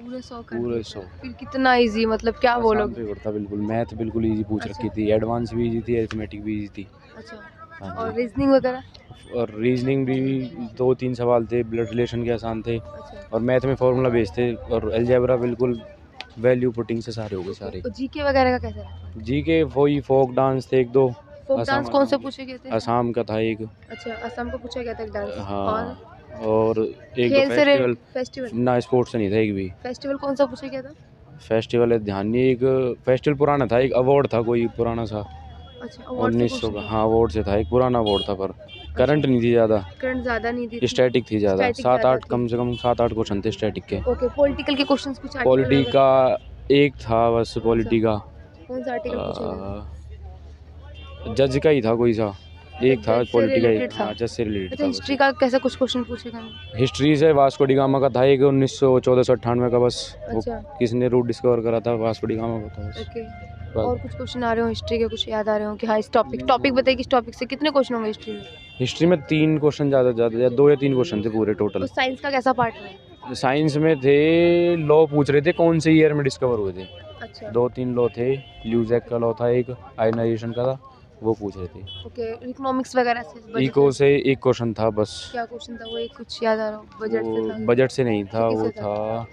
पूरे 100 कर पूरे दिए। 100। फिर कितना इजी, मतलब क्या आसान बोलोगे? पेपर था बिल्कुल, मैथ बिल्कुल इजी पूछ अच्छा। रखी थी, एडवांस भी इजी थी, अरिथमेटिक भी इजी थी। अच्छा, हाँ और जी। रीजनिंग वगैरह? और रीजनिंग भी 2-3 सवाल थे, ब्लड रिलेशन के आसान थे, अच्छा, और मैथ में फार्मूला बेस्ड थे, और अलजेब्रा बिल्कुल वैल्यू पुटिंग से सारे हो गए ओके। सारे। और जीके वगैरह का कैसा रहा? जी के वही फोक डांस थे 1-2। फोक असम डांस कौन से असम पूछे गए थे? असम का था एक। अच्छा, असम का पूछा गया था एक डांस। और हाँ, और एक दो खेल से फेस्टिवल। फेस्टिवल? ना, स्पोर्ट्स से नहीं था एक भी। फेस्टिवल कौन सा पूछा गया था? फेस्टिवल है ध्यान नहीं, एक फेस्टिवल पुराना था, एक अवार्ड था कोई पुराना सा, अच्छा, अवार्ड से 1900 क्वेश्चन का। था। हाँ, अवार्ड से था, एक पुराना अवार्ड था, पर अच्छा, करंट नहीं थी ज़्यादा, करंट ज़्यादा नहीं दी थी, स्टैटिक थी ज़्यादा। स्टैटिक ज़्यादा 7-8, थी। कम से कम 7-8 क्वेश्चन थे स्टैटिक के। ओके, पॉलिटिकल के क्वेश्चंस कुछ आर्टिकल पॉलिटी वगैरह? का एक था बस, कौन सा? पॉलिटी का कौन सा आर्टिकल पूछा गया था? जज का ही था कोई सा, अच्छा, एक था जज से पॉलिटी का एक। रिलेटेड था। हाँ, जज से रिलेटेड अच्छा, था बस हिस्ट्री एक। का कैसा कुछ क्वेश्चन पूछेगा? हिस्ट्री से वास्को डी गामा का था एक, 1914-98 का बस। वो अच्छा, किसने रूट डिस्कवर करा था, वास्को डी गामा का था बस। ओके। बस। और कुछ क्वेश्चन आ रहे हो हिस्ट्री के, कुछ याद आ रहे हो कि हाँ इस टॉपिक बताइए कि इस टॉपिक से कितने क्वेश्चन होंगे हिस्ट्री में? हिस्ट्री में 3 क्वेश्चन ज़्यादा ज़्यादा, या 2 या 3 क्वेश्चन थे पूरे टोटल। और साइंस का कैसा पार्ट है? साइंस में थे, लॉ पूछ रहे थे कौन से ईयर में डिस्कवर हुए थे। अच्छा, 2-3 लॉ थे, ल्यूजैक का लॉ था एक, आयनाइजेशन का था, वो पूछ रहे थे। ओके। इकोनॉमिक्स वगैरह से, बजट इको से? से एक क्वेश्चन था बस। क्या क्वेश्चन था वो, एक कुछ याद आ रहा हो? बजट से वो था? बजट से नहीं तो था, वो किससे था?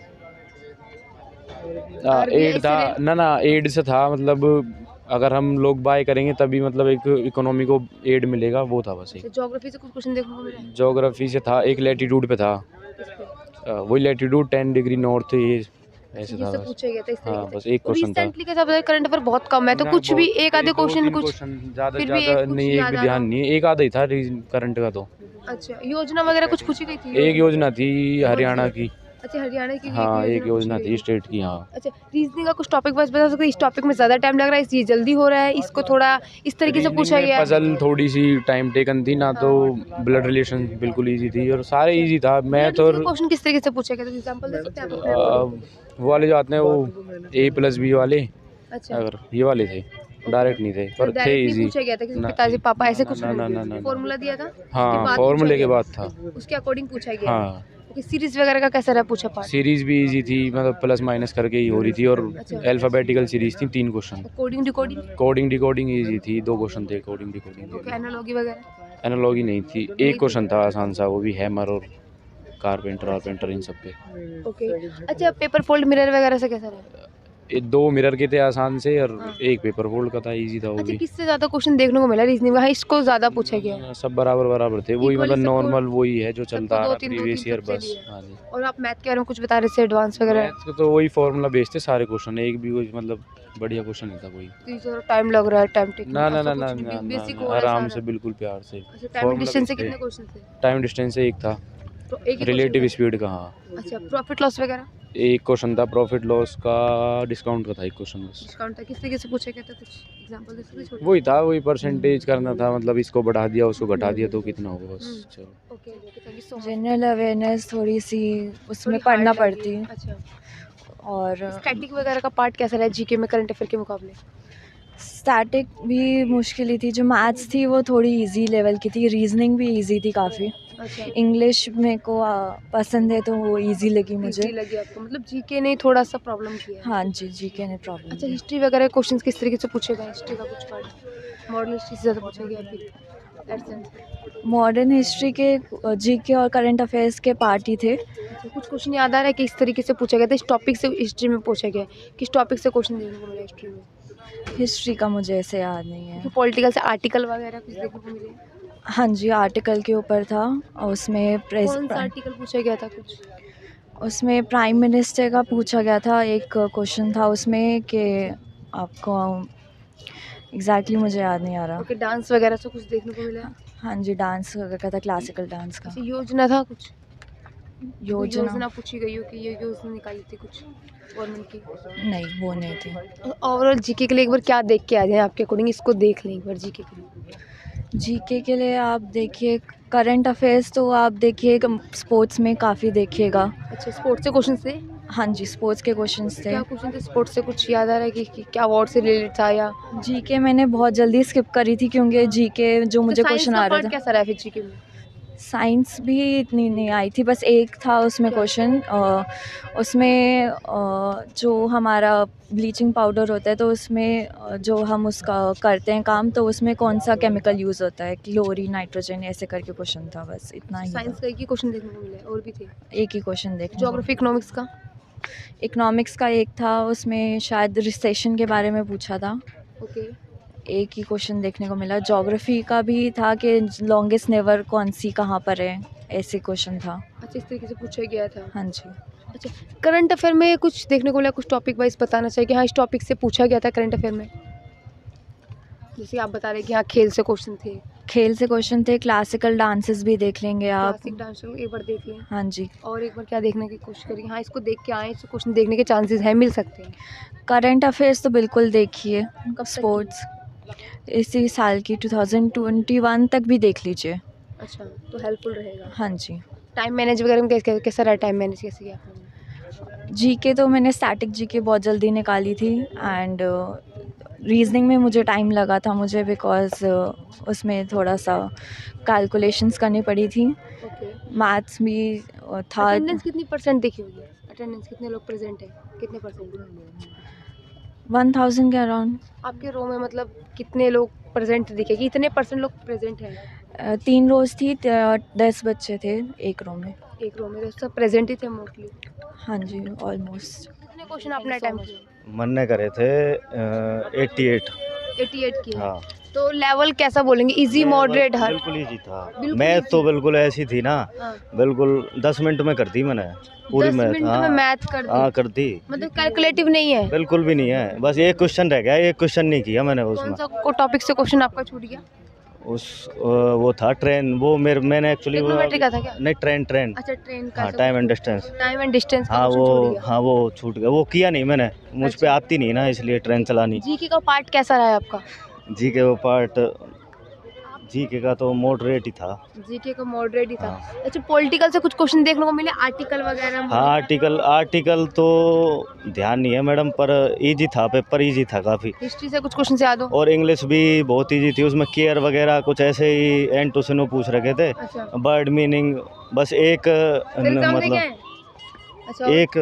था आरबीआई एड था। से ना एड से था, मतलब अगर हम लोग बाय करेंगे तभी मतलब एक इकोनॉमी को एड मिलेगा, वो था बस एक। अच्छा, ज्योग्राफी से कुछ क्वेश्चन देखने को मिला है? ज्योग्राफी से था एक, लैटिट्यूड पे था, किस पे? वही लैटिट्यूड 10 डिग्री नॉर्थ, ये अच्छा, ऐसे ये था सब बस। पूछा गया था इस हाँ, तरीके बस से। एक और क्वेश्चन था। रिसेंटली के हिसाब से करंट अफेयर बहुत कम है, तो ना, कुछ भी बहुत एक आधे क्वेश्चन 2-3 कुछ, क्वेश्चन, ज़्यादा फिर भी ज़्यादा एक कुछ नहीं, एक याद भी आ रहा ध्यान हो? नहीं है, एक आधा ही था करंट का तो। अच्छा, योजना वगैरह कुछ पूछी गई थी? एक योजना थी कौन हरियाणा सी? की। अच्छा, हरियाणा की भी एक हाँ, एक योजना पूछी योजना गई थी थी। स्टेट की। हाँ, अच्छा, रीजनिंग का कुछ टॉपिक बस बता सकते हैं, इस टॉपिक में ज़्यादा टाइम लग रहा है, ये जल्दी हो रहा है, इसको थोड़ा इस तरीके से रीजनिंग पूछा में गया है? पजल थोड़ी सी टाइम टेकन थी ना, तो हाँ। ब्लड रिलेशन बिल्कुल इजी थी, और सारे अच्छा, इजी था, ब्लड मैथ रिलेशन और का क्वेश्चन किस तरीके से पूछा गया था? एग्जांपल दे सकते हैं आप अपने अकॉर्डिंग? वो वाले जो आते हैं वो A+B वाले, अच्छा, अगर ये वाले थे, ओके। डायरेक्ट नहीं थे तो पर थे डायरेक्ट नहीं इजी। पूछा गया था कि ना पिताजी पापा ना ऐसे ना कुछ ना ना नहीं? ना ना ना। फॉर्मूला दिया था, उसके हाँ, बाद पूछा फॉर्मूले के गया बाद था। था, उसके अकॉर्डिंग पूछा गया है? हाँ, ओके, सीरीज वगैरह का कैसा रहा पूछा पार्ट? सीरीज भी इजी थी, मतलब प्लस माइनस करके ही हो रही थी, और अच्छा, अल्फ़ाबेटिकल सीरीज थी, 3 question. Coding decoding? Coding decoding easy थी, 2 क्वेश्चन थे कोडिंग डिकोडिंग के ओके, भी। एनालॉगी वगैरह? एनालॉगी नहीं थी, नहीं एक थी? क्वेश्चन था आसान सा, वो भी हैमर और कारपेंटर कारपेंटर इन सब पे। ओके। अच्छा, पेपर फोल्ड मिरर वगैरह से कैसा रहा? ये 2 मिरर के थे आसान से, और हाँ। एक पेपर फोल्ड का था, इजी था वो अच्छा, भी। किससे ज़्यादा क्वेश्चन देखने को मिला रीजनिंग में? हाँ, इसको ज़्यादा पूछा गया है? सब बराबर बराबर थे, वही इक्वली मतलब सबको? नॉर्मल वही है जो चलता सबको आ दो रहा तीन प्रीवियस ईयर सबसे बस। लिए? हाँ जी। और आप मैथ के बारे में कुछ बता रहे थे एडवांस वगैरह? मैथ तो वही फॉर्मूला बेस्ड थे सारे क्वेश्चन, एक भी कोई मतलब बढ़िया क्वेश्चन नहीं था कोई। तो ये थोड़ा टाइम लग रहा है, टाइम टेकिंग ना ना ऐसा ना ना कुछ ना ना बेसिक ना, हो रहा है आराम सारा? से बिल्कुल प्यार से। अच्छा, टाइम फॉर्मूला डिस्टेंस से बेस्ड थे। कितने क्वेश्चन थे? टाइम डिस्टेंस से एक था, तो एक ही क्वेश्चन रिलेटिव था? स्पीड का। हाँ, अच्छा, प्रॉफिट लॉस वगैरह? एक क्वेश्चन था प्रॉफिट लॉस का, डिस्काउंट का था एक क्वेश्चन बस। डिस्काउंट था, किस तरीके से पूछा गया था? कुछ एग्जांपल दे सकते हैं छोटा? वही था, वही परसेंटेज करना था, मतलब इसको बढ़ा दिया उसको घटा दिया तो कितना होगा बस। चलो। Okay, okay, thank you so much. General awareness थोड़ी सी उसमें थोड़ी पढ़ना हार्ड लगी? पड़ती है। अच्छा, और स्टैटिक वगैरह का पार्ट कैसा रहा जीके में करंट अफेयर के मुकाबले? स्टैटिक भी मुश्किल ही थी, जो मैथ्स थी वो थोड़ी इजी लेवल की थी, रीजनिंग भी इजी थी काफ़ी। अच्छा, इंग्लिश मेरे को पसंद है तो वो इजी लगी इजी मुझे। लगी आपको, मतलब जीके ने थोड़ा सा प्रॉब्लम किया है? हाँ जी, जीके ने प्रॉब्लम अच्छा, दी। हिस्ट्री वगैरह क्वेश्चंस किस तरीके से पूछे गए? हिस्ट्री का कुछ पार्ट मॉडल हिस्ट्री से ज़्यादा पूछा गया फिर एडसेंस? मॉडर्न हिस्ट्री के जीके और करंट अफेयर्स के पार्ट ही थे। अच्छा, कुछ क्वेश्चन याद आ रहा है कि इस तरीके से पूछा गया था, इस टॉपिक से हिस्ट्री में पूछा गया है? किस टॉपिक से क्वेश्चन देखने को मिला हिस्ट्री में? हिस्ट्री का मुझे ऐसे याद नहीं है। पॉलिटिकल से आर्टिकल वगैरह कुछ देखने को मिले? हाँ जी, आर्टिकल के ऊपर था, और कौन सा आर्टिकल पूछा गया था कुछ? उसमें प्राइम मिनिस्टर का पूछा गया था, एक क्वेश्चन था उसमें कि आपको एग्जैक्टली मुझे याद नहीं आ रहा। ओके, डांस वगैरह से कुछ देखने को मिला? हाँ जी, डांस का था, क्लासिकल डांस का। अच्छा, योजना था कुछ? कोई योजना योजना पूछी गई हो कि ये योजना निकाली थी कुछ गवर्नमेंट की? नहीं, वो नहीं थी। ओवरऑल जीके के लिए एक बार क्या देख के आ जाए आपके अकॉर्डिंग, इसको देख लें एक बार जीके के लिए? जीके के लिए आप देखिए करंट अफेयर्स, तो आप देखिए स्पोर्ट्स में काफ़ी देखिएगा। अच्छा, स्पोर्ट्स से क्वेश्चन थे? हाँ जी, स्पोर्ट्स के क्वेश्चंस थे। क्या क्वेश्चन थे स्पोर्ट्स से? कुछ याद आ रहा है कि क्या अवार्ड से रिलेटेड था या? जीके मैंने बहुत जल्दी स्किप करी थी, क्योंकि जीके जो मुझे साइंस क्वेश्चन का आ रहा पार्ट था। कैसा रहा फिर जीके में? साइंस भी इतनी नहीं आई थी, बस एक था उसमें क्वेश्चन, उसमें जो हमारा ब्लीचिंग पाउडर होता है तो उसमें जो हम उसका करते हैं काम, तो उसमें कौन सा केमिकल यूज़ होता है, क्लोरीन, नाइट्रोजन, ऐसे करके क्वेश्चन था, बस इतना ही साइंस था। का एक ही क्वेश्चन देखने को मिला है, और भी थे? एक ही क्वेश्चन देखने को। ज्योग्राफी इकोनॉमिक्स का? इकोनॉमिक्स का एक था, उसमें शायद रिसेशन के बारे में पूछा था, ओके। एक ही क्वेश्चन देखने को मिला। ज्योग्राफी का भी था कि लॉन्गेस्ट नेवर कौन सी कहाँ पर है, ऐसे क्वेश्चन था। अच्छा, इस तरीके से पूछा गया था। हाँ जी। अच्छा, करंट अफेयर में कुछ देखने को मिला, कुछ टॉपिक वाइज बताना चाहिए कि हाँ इस टॉपिक से पूछा गया था करंट अफेयर में? जैसे आप बता रहे कि हाँ खेल से क्वेश्चन थे। खेल से क्वेश्चन थे, क्लासिकल डांसेस भी देख लेंगे आप। क्लासिक डांस एक बार देख लें, हाँ जी। और एक बार क्या देखने की कोशिश करिए, हाँ इसको देख के आए, इस क्वेश्चन देखने के चांसेस हैं, मिल सकते हैं। करंट अफेयर्स तो बिल्कुल देखिए। कब तक स्पोर्ट्स इसी साल की 2021 तक भी देख लीजिए। अच्छा, तो हेल्पफुल रहेगा। हाँ जी। टाइम मैनेज वगैरह में कैसा रहा, टाइम मैनेज कैसे किया आपने? जीके तो मैंने स्टैटिक जीके बहुत जल्दी निकाली थी, एंड रीजनिंग में मुझे टाइम लगा था मुझे, बिकॉज उसमें थोड़ा सा कैलकुलेशंस करनी पड़ी थी। ओके। मैथ्स भी था। अटेंडेंस कितनी परसेंट देखी होगी? अटेंडेंस कितने लोग प्रेजेंट हैं, कितने परसेंट? 1000 के अराउंड। आपके रो में मतलब कितने लोग प्रेजेंट दिखे कि इतने परसेंट लोग प्रेजेंट हैं? 3 रोज थी, 10 बच्चे थे एक रो में। एक रो में तो सब प्रेजेंट ही थे मोस्टली। हाँ जी, ऑलमोस्ट। कितने क्वेश्चन आपने अटेम्प्ट किए? मन ने करे थे 88। 88 किए। हाँ, तो लेवल कैसा बोलेंगे, इजी, मॉडरेट, हर? बिल्कुल ईजी था। बिल्कुल मैथ easy। तो बिल्कुल ऐसी थी ना, हाँ। बिल्कुल 10 मिनट में कर दी मैंने पूरी 10 मैथ। मिनट में हाँ मैथ कर हाँ, दी? कर दी। मतलब कैलकुलेटिव नहीं है? बिल्कुल भी नहीं है, बस एक क्वेश्चन रह गया, एक क्वेश्चन नहीं किया मैंने कौन उसमें। सा टॉपिक से क्वेश्चन आपका छूट गया? वो था ट्रेन, वो मैंने एक्चुअली ट्रिग्नोमेट्री का था क्या? नहीं, ट्रेन। अच्छा, ट्रेन का। हाँ, time and distance. Time and distance का हाँ क्वेश्चन छूट वो गया। हाँ वो छूट गया, वो किया नहीं मैंने, मुझ पे अच्छा। आती नहीं ना, इसलिए ट्रेन चलानी। जीके का पार्ट कैसा रहा है आपका? जीके वो पार्ट, जीके का तो मॉडरेट ही था। जीके का मॉडरेट ही था। हाँ। अच्छा, पॉलिटिकल से कुछ क्वेश्चन देखने को मिले, आर्टिकल वगैरह? हाँ, आर्टिकल तो ध्यान नहीं है मैडम, पर इजी था, पेपर इजी था काफ़ी। हिस्ट्री से कुछ क्वेश्चन याद हो? और इंग्लिश भी बहुत इजी थी, उसमें केयर वगैरह कुछ ऐसे ही एंड टू सिनो पूछ रखे थे। अच्छा, बर्ड मीनिंग बस एक फिर काम मतलब देखे? अच्छा, एक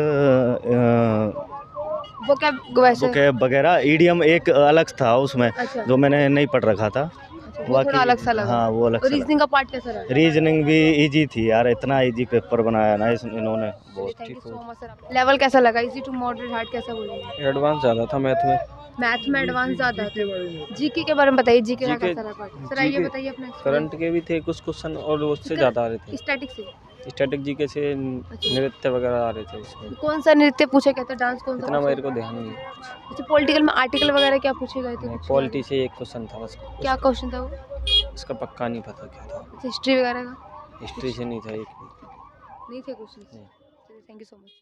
वो क्या वैसे? vocab वगैरह ईडियम एक अलग था उसमें, अच्छा, जो मैंने नहीं पढ़ रखा था। अच्छा, वो थोड़ा अलग सा लगा। हाँ, वो अलग और सा रीजनिंग का पार्ट कैसा रहा? रीजनिंग भी इजी थी यार, इतना इजी पेपर बनाया ना इन्होंने, बहुत थैंक यू ठीक सो हो। Much sir. लेवल कैसा लगा, इजी टू मॉडरेट, हार्ड कैसा बोलेंगे? एडवांस ज़्यादा था मैथ में। मैथ में एडवांस ज़्यादा था। जीके के बारे में बताइए, जीके का कैसा रहा पार्ट? सर आइए GK बताइए अपना करंट के भी थे कुछ क्वेश्चन, और उससे ज़्यादा आ रहे थे। स्टैटिक से। स्टैटिक जीके से नृत्य वगैरह आ रहे थे इसमें। कौन सा नृत्य पूछा गया था, डांस कौन सा इतना पूछा? मेरे को ध्यान नहीं। अच्छा, पॉलिटिकल में आर्टिकल वगैरह क्या पूछे गए थे? कुछ पॉलिटी याद से एक क्वेश्चन था बस। है? क्या क्वेश्चन था वो? इसका पक्का नहीं पता क्या था। हिस्ट्री वगैरह का हिस्ट्री से नहीं था एक भी। नहीं थे क्वेश्चन? नहीं। Thank you so much.